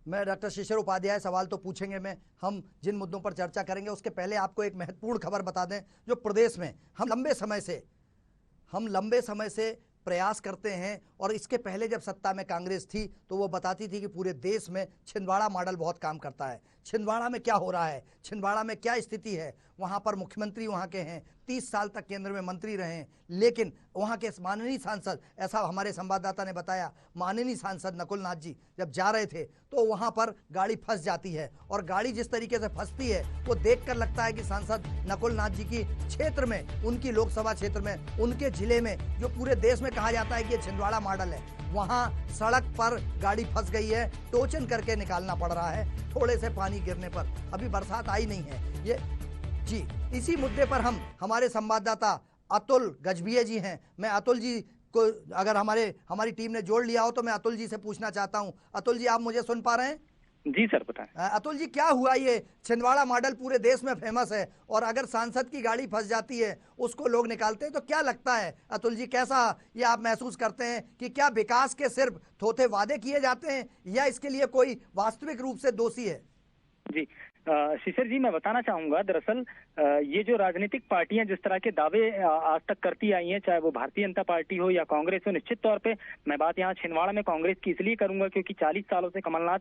मैं डॉक्टर शिशिर उपाध्याय सवाल तो पूछेंगे मैं, हम जिन मुद्दों पर चर्चा करेंगे उसके पहले आपको एक महत्वपूर्ण खबर बता दें जो प्रदेश में हम लंबे समय से प्रयास करते हैं, और इसके पहले जब सत्ता में कांग्रेस थी तो वो बताती थी कि पूरे देश में छिंदवाड़ा मॉडल बहुत काम करता है। छिंदवाड़ा में क्या हो रहा है, छिंदवाड़ा में क्या स्थिति है, वहाँ पर मुख्यमंत्री वहाँ के हैं, 30 साल तक केंद्र में मंत्री रहे हैं, लेकिन वहाँ के माननीय सांसद, ऐसा हमारे संवाददाता ने बताया, माननीय सांसद नकुल नाथ जी जब जा रहे थे तो वहाँ पर गाड़ी फंस जाती है, और गाड़ी जिस तरीके से फंसती है वो देखकर लगता है कि सांसद नकुल नाथ जी की क्षेत्र में, उनकी लोकसभा क्षेत्र में, उनके जिले में, जो पूरे देश में कहा जाता है कि ये छिंदवाड़ा मॉडल है, वहाँ सड़क पर गाड़ी फंस गई है, टोचन करके निकालना पड़ रहा है थोड़े से पानी गिरने पर। अभी बरसात आई नहीं है ये जी। इसी मुद्दे पर हमारे संवाददाता अतुल गजभिये जी हैं। मैं अतुल जी को, अगर हमारी टीम ने जोड़ लिया हो तो मैं अतुल जी से पूछना चाहता हूं। अतुल जी, आप मुझे सुन पा रहे हैं? जी सर, बताएं। अतुल जी, क्या हुआ? ये छिंदवाड़ा मॉडल पूरे देश में फेमस है, और अगर सांसद की गाड़ी फंस जाती है, उसको लोग निकालते हैं, तो क्या लगता है अतुल जी, कैसा ये आप महसूस करते हैं कि क्या विकास के सिर्फ थोथे वादे किए जाते हैं, या इसके लिए कोई वास्तविक रूप से दोषी है? जी शिशिर जी, मैं बताना चाहूंगा, दरअसल ये जो राजनीतिक पार्टियां जिस तरह के दावे आज तक करती आई हैं, चाहे वो भारतीय जनता पार्टी हो या कांग्रेस हो, निश्चित तौर पे मैं बात यहाँ छिंदवाड़ा में कांग्रेस की इसलिए करूंगा क्योंकि 40 सालों से कमलनाथ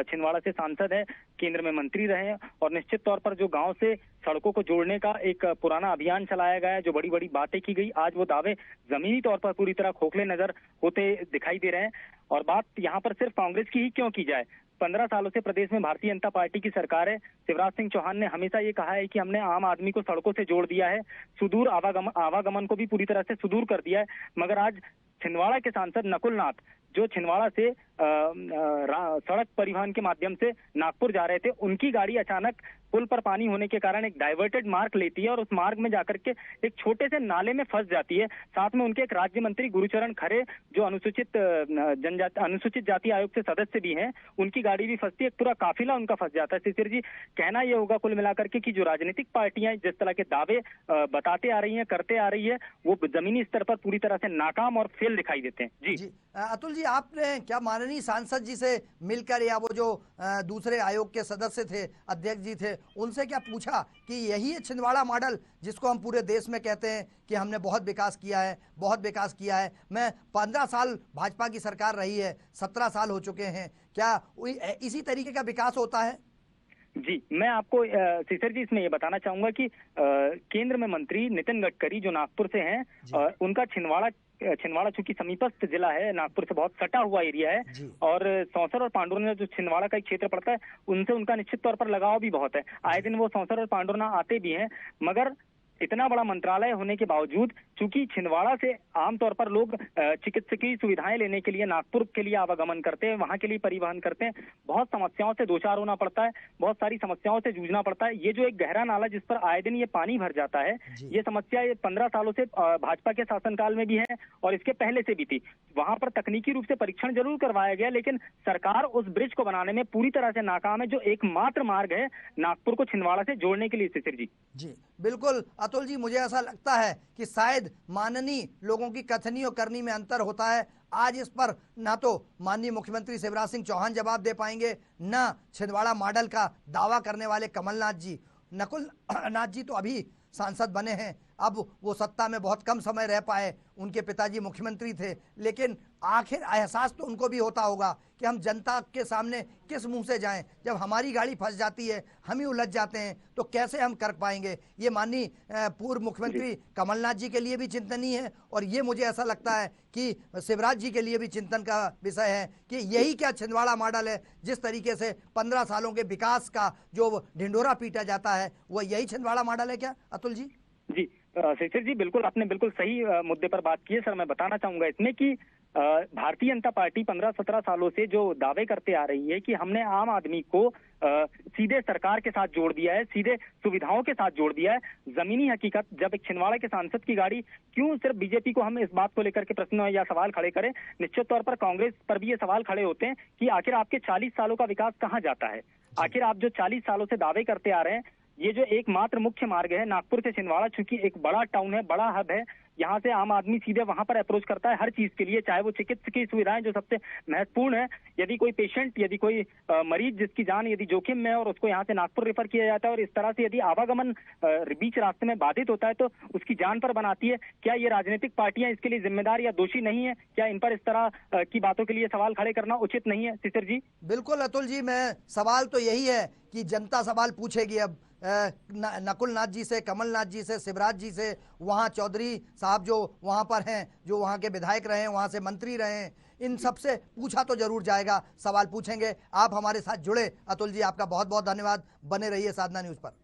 छिंदवाड़ा से सांसद है, केंद्र में मंत्री रहे हैं, और निश्चित तौर पर जो गांव से सड़कों को जोड़ने का एक पुराना अभियान चलाया गया है, जो बड़ी बड़ी बातें की गई, आज वो दावे जमीनी तौर पर पूरी तरह खोखले नजर होते दिखाई दे रहे हैं। और बात यहाँ पर सिर्फ कांग्रेस की ही क्यों की जाए, 15 सालों से प्रदेश में भारतीय जनता पार्टी की सरकार है। शिवराज सिंह चौहान ने हमेशा ये कहा है कि हमने आम आदमी को सड़कों से जोड़ दिया है, सुदूर आवागमन को भी पूरी तरह से सुदूर कर दिया है। मगर आज छिंदवाड़ा के सांसद नकुल नाथ, जो छिंदवाड़ा से सड़क परिवहन के माध्यम से नागपुर जा रहे थे, उनकी गाड़ी अचानक पुल पर पानी होने के कारण एक डाइवर्टेड मार्ग लेती है और उस मार्ग में जाकर के एक छोटे से नाले में फंस जाती है। साथ में उनके एक राज्य मंत्री गुरुचरण खरे, जो अनुसूचित जाति आयोग से सदस्य भी हैं, उनकी गाड़ी भी फंसती है, पूरा काफिला उनका फंस जाता है। शिशिर जी, कहना यह होगा कुल मिलाकर के कि जो राजनीतिक पार्टियां जिस तरह के दावे बताते आ रही हैं, करते आ रही है, वो जमीनी स्तर पर पूरी तरह से नाकाम और फेल दिखाई देते हैं। जी अतुल जी, आपने क्या माननीय सांसद जी से मिलकर, या वो जो दूसरे आयोग के सदस्य थे, अध्यक्ष जी थे, उनसे क्या पूछा कि यही है छिंदवाड़ा मॉडल जिसको हम पूरे देश में कहते हैं कि हमने बहुत विकास किया है, बहुत विकास किया है? मैं 15 साल भाजपा की सरकार रही है, 17 साल हो चुके हैं, क्या इसी तरीके का विकास होता है? जी, मैं आपको शिशिर जी इसमें ये बताना चाहूंगा कि केंद्र में मंत्री नितिन गडकरी, जो नागपुर से हैं, उनका छिंदवाड़ा चूंकि समीपस्थ जिला है, नागपुर से बहुत सटा हुआ एरिया है, और सौंसर और पांडुरना जो छिंदवाड़ा का एक क्षेत्र पड़ता है, उनसे उनका निश्चित तौर पर लगाव भी बहुत है। आए दिन वो सौंसर और पांडुरना आते भी हैं, मगर इतना बड़ा मंत्रालय होने के बावजूद चूंकि छिंदवाड़ा से आमतौर पर लोग चिकित्सकीय सुविधाएं लेने के लिए नागपुर के लिए आवागमन करते हैं, वहां के लिए परिवहन करते हैं, बहुत समस्याओं से दो चार होना पड़ता है, बहुत सारी समस्याओं से जूझना पड़ता है। ये जो एक गहरा नाला जिस पर आए दिन ये पानी भर जाता है, ये समस्या 15 सालों से भाजपा के शासनकाल में भी है और इसके पहले से भी थी। वहां पर तकनीकी रूप से परीक्षण जरूर करवाया गया, लेकिन सरकार उस ब्रिज को बनाने में पूरी तरह से नाकाम है, जो एकमात्र मार्ग है नागपुर को छिंदवाड़ा से जोड़ने के लिए। शिशिर जी बिल्कुल अतुल जी, मुझे ऐसा लगता है कि शायद माननीय लोगों की कथनी और करनी में अंतर होता है। आज इस पर ना तो माननीय मुख्यमंत्री शिवराज सिंह चौहान जवाब दे पाएंगे, ना छिंदवाड़ा मॉडल का दावा करने वाले कमलनाथ जी। नकुल नाथ जी तो अभी सांसद बने हैं, अब वो सत्ता में बहुत कम समय रह पाए, उनके पिताजी मुख्यमंत्री थे, लेकिन आखिर एहसास तो उनको भी होता होगा कि हम जनता के सामने किस मुंह से जाएं, जब हमारी गाड़ी फंस जाती है, हम ही उलझ जाते हैं, तो कैसे हम कर पाएंगे। ये माननीय पूर्व मुख्यमंत्री कमलनाथ जी के लिए भी चिंतनीय है, और ये मुझे ऐसा लगता है कि शिवराज जी के लिए भी चिंतन का विषय है कि यही क्या छिंदवाड़ा मॉडल है, जिस तरीके से 15 सालों के विकास का जो ढिंढोरा पीटा जाता है, वो यही छिंदवाड़ा मॉडल है क्या अतुल जी? जी शिशिर जी, बिल्कुल आपने बिल्कुल सही मुद्दे पर बात की है। सर, मैं बताना चाहूंगा इसमें कि भारतीय जनता पार्टी 15-17 सालों से जो दावे करते आ रही है कि हमने आम आदमी को सीधे सरकार के साथ जोड़ दिया है, सीधे सुविधाओं के साथ जोड़ दिया है, जमीनी हकीकत जब एक छिंदवाड़ा के सांसद की गाड़ी, क्यों सिर्फ बीजेपी को हम इस बात को लेकर के प्रश्न या सवाल खड़े करें, निश्चित तौर पर कांग्रेस पर भी ये सवाल खड़े होते हैं कि आखिर आपके 40 सालों का विकास कहाँ जाता है। आखिर आप जो 40 सालों से दावे करते आ रहे हैं, ये जो एकमात्र मुख्य मार्ग है नागपुर से छिंदवाड़ा, चूंकि एक बड़ा टाउन है, बड़ा हब है, यहाँ से आम आदमी सीधे वहां पर अप्रोच करता है हर चीज के लिए, चाहे वो चिकित्सकीय सुविधाएं जो सबसे महत्वपूर्ण है। यदि कोई पेशेंट, यदि कोई मरीज जिसकी जान यदि जोखिम में है और उसको यहाँ से नागपुर रेफर किया जाता है, और इस तरह से यदि आवागमन बीच रास्ते में बाधित होता है तो उसकी जान पर बनाती है। क्या ये राजनीतिक पार्टियां इसके लिए जिम्मेदार या दोषी नहीं है? क्या इन पर इस तरह की बातों के लिए सवाल खड़े करना उचित नहीं है शिशिर जी? बिल्कुल अतुल जी, मैं सवाल तो यही है कि जनता सवाल पूछेगी अब नकुल नाथ जी से, कमलनाथ जी से, शिवराज जी से, वहाँ चौधरी साहब जो वहाँ पर हैं, जो वहाँ के विधायक रहे हैं, वहाँ से मंत्री रहे हैं, इन सब से पूछा तो जरूर जाएगा, सवाल पूछेंगे। आप हमारे साथ जुड़े अतुल जी, आपका बहुत बहुत धन्यवाद। बने रहिए साधना न्यूज पर।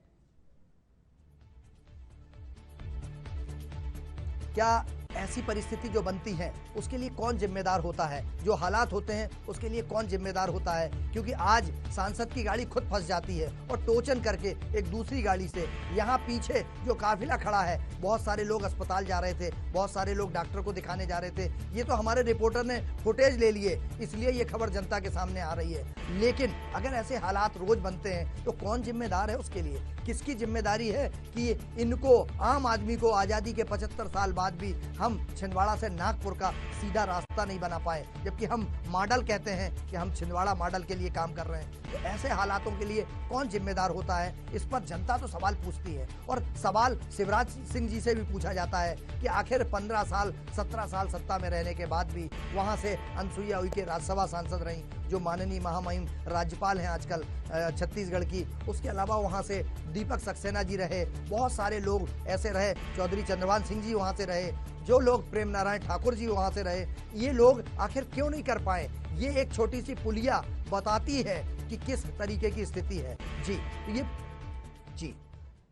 क्या ऐसी परिस्थिति जो बनती है उसके लिए कौन जिम्मेदार होता है? जो हालात होते हैं उसके लिए कौन जिम्मेदार होता है? क्योंकि आज सांसद की गाड़ी खुद फंस जाती है और टोचन करके एक दूसरी गाड़ी से, यहाँ पीछे जो काफिला खड़ा है, बहुत सारे लोग अस्पताल जा रहे थे, बहुत सारे लोग डॉक्टर को दिखाने जा रहे थे। ये तो हमारे रिपोर्टर ने फुटेज ले लिए, इसलिए ये खबर जनता के सामने आ रही है। लेकिन अगर ऐसे हालात रोज बनते हैं तो कौन जिम्मेदार है उसके लिए? किसकी जिम्मेदारी है कि इनको, आम आदमी को, आजादी के 75 साल बाद भी हम छिंदवाड़ा से नागपुर का सीधा रास्ता नहीं बना पाए, जबकि हम मॉडल कहते हैं कि हम छिंदवाड़ा मॉडल के लिए काम कर रहे हैं। तो ऐसे हालातों के लिए कौन जिम्मेदार होता है? इस पर जनता तो सवाल पूछती है, और सवाल शिवराज सिंह जी से भी पूछा जाता है कि आखिर 15 साल 17 साल सत्ता में रहने के बाद भी वहां से अनसुईया उइके राज्यसभा सांसद रहीं, जो माननीय महामहिम राज्यपाल हैं आजकल छत्तीसगढ़ की। उसके अलावा वहां से दीपक सक्सेना जी रहे, बहुत सारे लोग ऐसे रहे, चौधरी चंद्रभान सिंह जी वहां से रहे, जो लोग प्रेम नारायण ठाकुर जी वहां से रहे। ये लोग आखिर क्यों नहीं कर पाए? ये एक छोटी सी पुलिया बताती है कि किस तरीके की स्थिति है। जी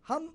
हम